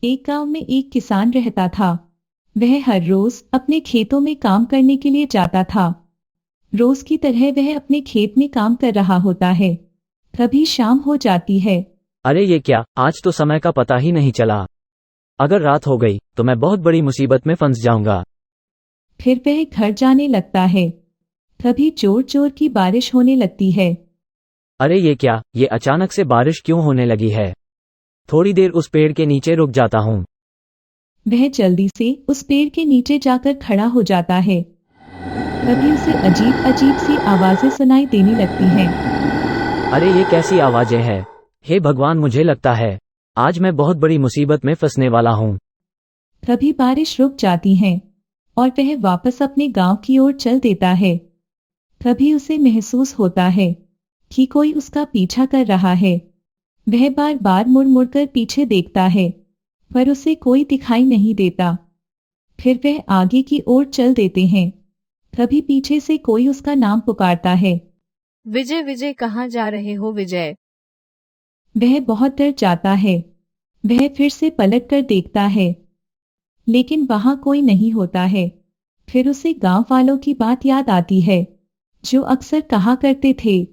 एक गांव में एक किसान रहता था। वह हर रोज अपने खेतों में काम करने के लिए जाता था। रोज की तरह वह अपने खेत में काम कर रहा होता है। कभी शाम हो जाती है। अरे ये क्या, आज तो समय का पता ही नहीं चला। अगर रात हो गई तो मैं बहुत बड़ी मुसीबत में फंस जाऊंगा। फिर वह घर जाने लगता है। कभी जोर जोर की बारिश होने लगती है। अरे ये क्या, ये अचानक से बारिश क्यों होने लगी है। थोड़ी देर उस पेड़ के नीचे रुक जाता हूँ। वह जल्दी से उस पेड़ के नीचे जाकर खड़ा हो जाता है। तभी उसे अजीब अजीब सी आवाजें सुनाई देने लगती हैं। अरे ये कैसी आवाजें हैं। हे भगवान, मुझे लगता है आज मैं बहुत बड़ी मुसीबत में फंसने वाला हूँ। तभी बारिश रुक जाती है और वह वापस अपने गांव की ओर चल देता है। तभी उसे महसूस होता है कि कोई उसका पीछा कर रहा है। वह बार बार मुड़ मुड़कर पीछे देखता है, पर उसे कोई दिखाई नहीं देता। फिर वह आगे की ओर चल देते हैं। तभी पीछे से कोई उसका नाम पुकारता है। विजय विजय, कहाँ जा रहे हो विजय? वह बहुत डर जाता है। वह फिर से पलट कर देखता है, लेकिन वहां कोई नहीं होता है। फिर उसे गांव वालों की बात याद आती है, जो अक्सर कहा करते थे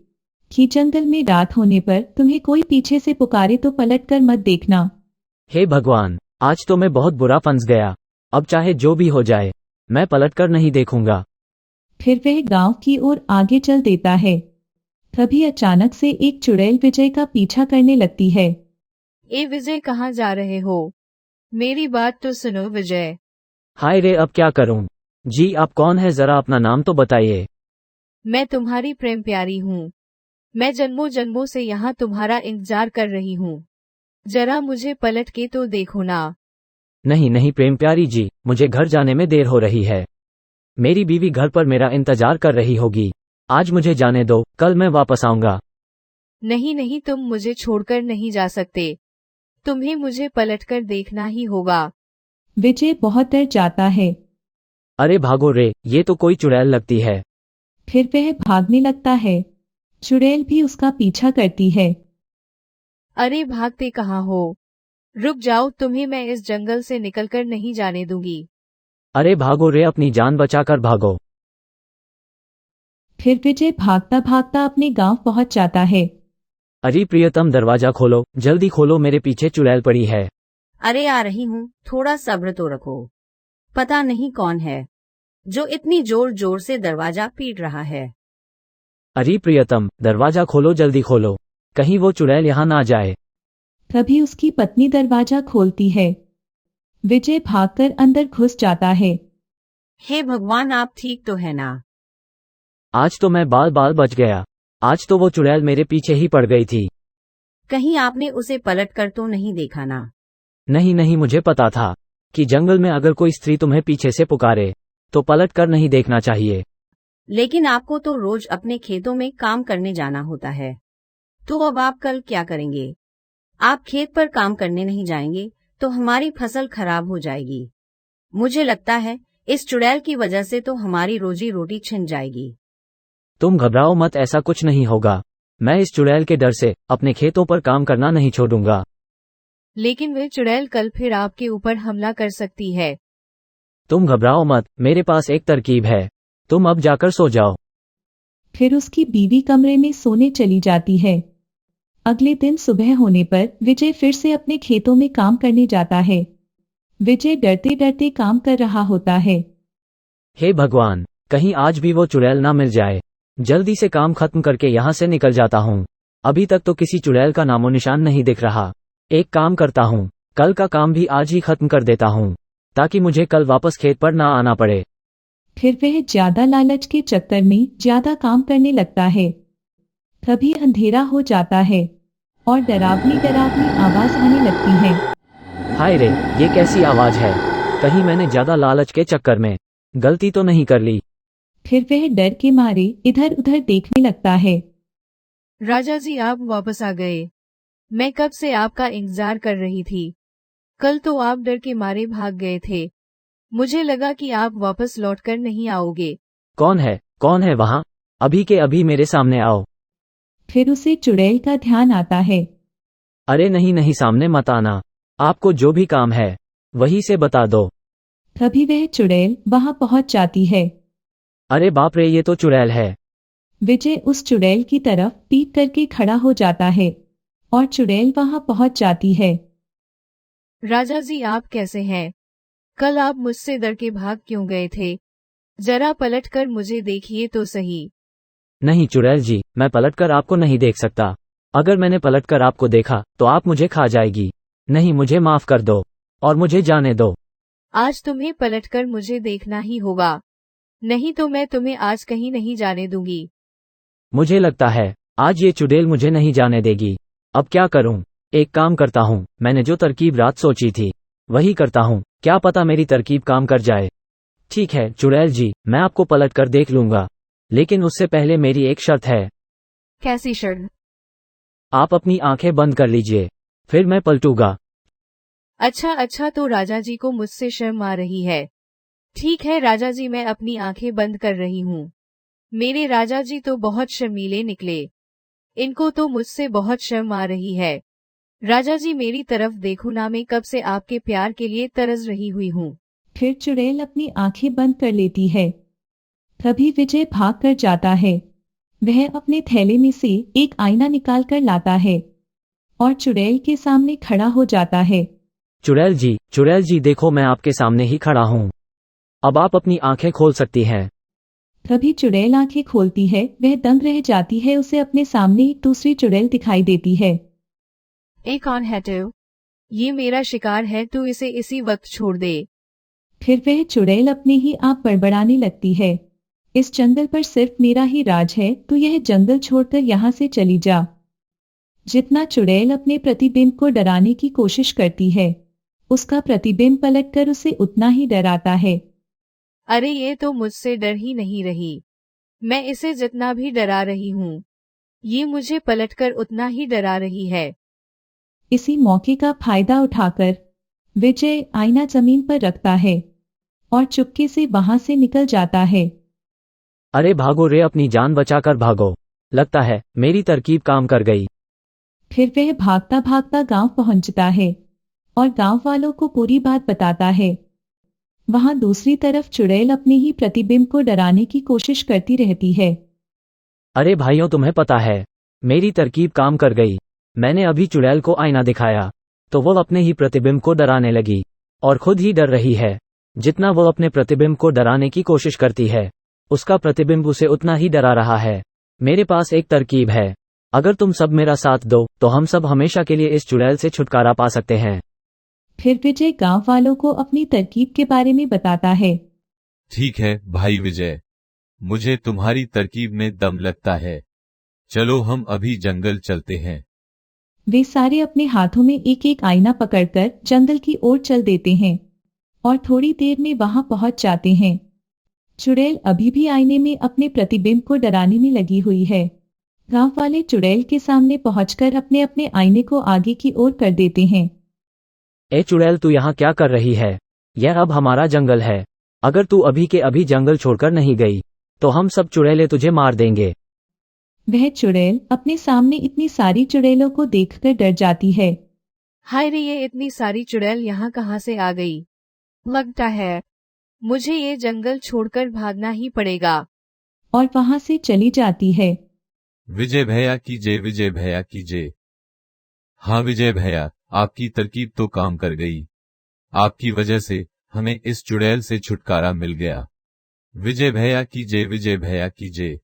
कि जंगल में रात होने पर तुम्हें कोई पीछे से पुकारे तो पलट कर मत देखना। हे भगवान, आज तो मैं बहुत बुरा फंस गया। अब चाहे जो भी हो जाए, मैं पलट कर नहीं देखूंगा। फिर वह गांव की ओर आगे चल देता है। तभी अचानक से एक चुड़ैल विजय का पीछा करने लगती है। ए विजय, कहाँ जा रहे हो? मेरी बात तो सुनो विजय। हाय रे, अब क्या करूं? जी आप कौन है, जरा अपना नाम तो बताइए। मैं तुम्हारी प्रेम प्यारी हूँ। मैं जन्मों जन्मों से यहाँ तुम्हारा इंतजार कर रही हूँ। जरा मुझे पलट के तो देखो ना। नहीं नहीं प्रेम प्यारी जी, मुझे घर जाने में देर हो रही है। मेरी बीवी घर पर मेरा इंतजार कर रही होगी। आज मुझे जाने दो, कल मैं वापस आऊंगा। नहीं नहीं, तुम मुझे छोड़कर नहीं जा सकते। तुम्हें मुझे पलटकर देखना ही होगा। विजय बहुत डर जाता है। अरे भागो रे, ये तो कोई चुड़ैल लगती है। फिर वह भागने लगता है। चुड़ैल भी उसका पीछा करती है। अरे भागते कहाँ हो? रुक जाओ, तुम्हें मैं इस जंगल से निकलकर नहीं जाने दूंगी। अरे भागो रे, अपनी जान बचाकर भागो। फिर विजय भागता भागता अपने गांव पहुंच जाता है। अरे प्रियतम, दरवाजा खोलो, जल्दी खोलो, मेरे पीछे चुड़ैल पड़ी है। अरे आ रही हूँ, थोड़ा सब्र तो रखो। पता नहीं कौन है जो इतनी जोर जोर से दरवाजा पीट रहा है। अरे प्रियतम, दरवाजा खोलो, जल्दी खोलो, कहीं वो चुड़ैल यहाँ ना जाए। तभी उसकी पत्नी दरवाजा खोलती है। विजय भागकर अंदर घुस जाता है। हे भगवान, आप ठीक तो है ना? आज तो मैं बाल बाल बच गया। आज तो वो चुड़ैल मेरे पीछे ही पड़ गई थी। कहीं आपने उसे पलट कर तो नहीं देखा ना? नहीं नहीं, मुझे पता था कि जंगल में अगर कोई स्त्री तुम्हें पीछे से पुकारे तो पलट कर नहीं देखना चाहिए। लेकिन आपको तो रोज अपने खेतों में काम करने जाना होता है, तो अब आप कल क्या करेंगे? आप खेत पर काम करने नहीं जाएंगे तो हमारी फसल खराब हो जाएगी। मुझे लगता है इस चुड़ैल की वजह से तो हमारी रोजी रोटी छिन जाएगी। तुम घबराओ मत, ऐसा कुछ नहीं होगा। मैं इस चुड़ैल के डर से अपने खेतों पर काम करना नहीं छोड़ूंगा। लेकिन वह चुड़ैल कल फिर आपके ऊपर हमला कर सकती है। तुम घबराओ मत, मेरे पास एक तरकीब है। तुम अब जाकर सो जाओ। फिर उसकी बीवी कमरे में सोने चली जाती है। अगले दिन सुबह होने पर विजय फिर से अपने खेतों में काम करने जाता है। विजय डरते डरते काम कर रहा होता है। हे भगवान, कहीं आज भी वो चुड़ैल ना मिल जाए। जल्दी से काम खत्म करके यहाँ से निकल जाता हूँ। अभी तक तो किसी चुड़ैल का नामो निशान नहीं दिख रहा। एक काम करता हूँ, कल का काम भी आज ही खत्म कर देता हूँ, ताकि मुझे कल वापस खेत पर ना आना पड़े। फिर वह ज्यादा लालच के चक्कर में ज्यादा काम करने लगता है। तभी अंधेरा हो जाता है और डरावनी डरावनी आवाज आने लगती है। हाय रे, ये कैसी आवाज है। कहीं मैंने ज्यादा लालच के चक्कर में गलती तो नहीं कर ली। फिर वह डर के मारे इधर उधर देखने लगता है। राजा जी, आप वापस आ गए। मैं कब से आपका इंतजार कर रही थी। कल तो आप डर के मारे भाग गए थे। मुझे लगा कि आप वापस लौटकर नहीं आओगे। कौन है वहाँ? अभी के अभी मेरे सामने आओ। फिर उसे चुड़ैल का ध्यान आता है। अरे नहीं नहीं, सामने मत आना। आपको जो भी काम है वही से बता दो। तभी वह चुड़ैल वहां पहुंच जाती है। अरे बाप रे, ये तो चुड़ैल है। विजय उस चुड़ैल की तरफ पीठ करके खड़ा हो जाता है और चुड़ैल वहां पहुंच जाती है। राजा जी आप कैसे हैं? कल आप मुझसे डर के भाग क्यों गए थे? जरा पलट कर मुझे देखिए तो सही। नहीं चुड़ैल जी, मैं पलटकर आपको नहीं देख सकता। अगर मैंने पलटकर आपको देखा तो आप मुझे खा जाएगी। नहीं, मुझे माफ कर दो और मुझे जाने दो। आज तुम्हें पलटकर मुझे देखना ही होगा, नहीं तो मैं तुम्हें आज कहीं नहीं जाने दूंगी। मुझे लगता है आज ये चुड़ैल मुझे नहीं जाने देगी। अब क्या करूं? एक काम करता हूं, मैंने जो तरकीब रात सोची थी वही करता हूं, क्या पता मेरी तरकीब काम कर जाए। ठीक है चुड़ैल जी, मैं आपको पलट कर देख लूंगा, लेकिन उससे पहले मेरी एक शर्त है। कैसी शर्त? आप अपनी आंखें बंद कर लीजिए, फिर मैं पलटूंगा। अच्छा तो राजा जी को मुझसे शर्म आ रही है। ठीक है राजा जी, मैं अपनी आंखें बंद कर रही हूँ। मेरे राजा जी तो बहुत शर्मीले निकले, इनको तो मुझसे बहुत शर्म आ रही है। राजा जी मेरी तरफ देखो ना, मैं कब से आपके प्यार के लिए तरस रही हुई हूँ। फिर चुड़ैल अपनी आंखें बंद कर लेती है। तभी विजय भाग कर जाता है। वह अपने थैले में से एक आईना निकाल कर लाता है और चुड़ैल के सामने खड़ा हो जाता है। चुड़ैल जी देखो, मैं आपके सामने ही खड़ा हूँ। अब आप अपनी आंखें खोल सकती हैं। तभी चुड़ैल आंखें खोलती है, वह दंग रह जाती है। उसे अपने सामने एक दूसरी चुड़ैल दिखाई देती है। ए कौन है तू? ये मेरा शिकार है, तू इसे इसी वक्त छोड़ दे। फिर वह चुड़ैल अपने ही आप बड़बड़ाने लगती है। इस जंगल पर सिर्फ मेरा ही राज है, तो यह जंगल छोड़कर यहाँ से चली जा। जितना चुड़ैल अपने प्रतिबिंब को डराने की कोशिश करती है, उसका प्रतिबिंब पलटकर उसे उतना ही डराता है। अरे ये तो मुझसे डर ही नहीं रही। मैं इसे जितना भी डरा रही हूँ, ये मुझे पलटकर उतना ही डरा रही है। इसी मौके का फायदा उठाकर विजय आईना जमीन पर रखता है और चुपके से वहां से निकल जाता है। अरे भागो रे, अपनी जान बचाकर भागो। लगता है मेरी तरकीब काम कर गई। फिर वह भागता भागता गांव पहुंचता है और गांव वालों को पूरी बात बताता है। वहां दूसरी तरफ चुड़ैल अपने ही प्रतिबिंब को डराने की कोशिश करती रहती है। अरे भाइयों, तुम्हें पता है मेरी तरकीब काम कर गई। मैंने अभी चुड़ैल को आईना दिखाया तो वो अपने ही प्रतिबिंब को डराने लगी और खुद ही डर रही है। जितना वो अपने प्रतिबिंब को डराने की कोशिश करती है, उसका प्रतिबिंब उसे उतना ही डरा रहा है। मेरे पास एक तरकीब है, अगर तुम सब मेरा साथ दो तो हम सब हमेशा के लिए इस चुड़ैल से छुटकारा पा सकते हैं। फिर विजय गांव वालों को अपनी तरकीब के बारे में बताता है। ठीक है भाई विजय, मुझे तुम्हारी तरकीब में दम लगता है। चलो हम अभी जंगल चलते हैं। वे सारे अपने हाथों में एक एक आईना पकड़कर जंगल की ओर चल देते हैं और थोड़ी देर में वहां पहुंच जाते हैं। चुड़ैल अभी भी आईने में अपने प्रतिबिंब को डराने में लगी हुई है। गांव वाले चुड़ैल के सामने पहुंचकर अपने अपने आईने को आगे की ओर कर देते हैं। ए चुड़ैल, तू यहाँ क्या कर रही है? यह अब हमारा जंगल है। अगर तू अभी के अभी जंगल छोड़कर नहीं गई तो हम सब चुड़ैलें तुझे मार देंगे। वह चुड़ैल अपने सामने इतनी सारी चुड़ैलों को देखकर डर जाती है। हाय रे, ये इतनी सारी चुड़ैल यहाँ कहाँ से आ गई? लगता है मुझे ये जंगल छोड़कर भागना ही पड़ेगा। और वहां से चली जाती है। विजय भैया की जय, विजय भैया की जय। हाँ विजय भैया, आपकी तरकीब तो काम कर गई। आपकी वजह से हमें इस चुड़ैल से छुटकारा मिल गया। विजय भैया की जय, विजय भैया की जय।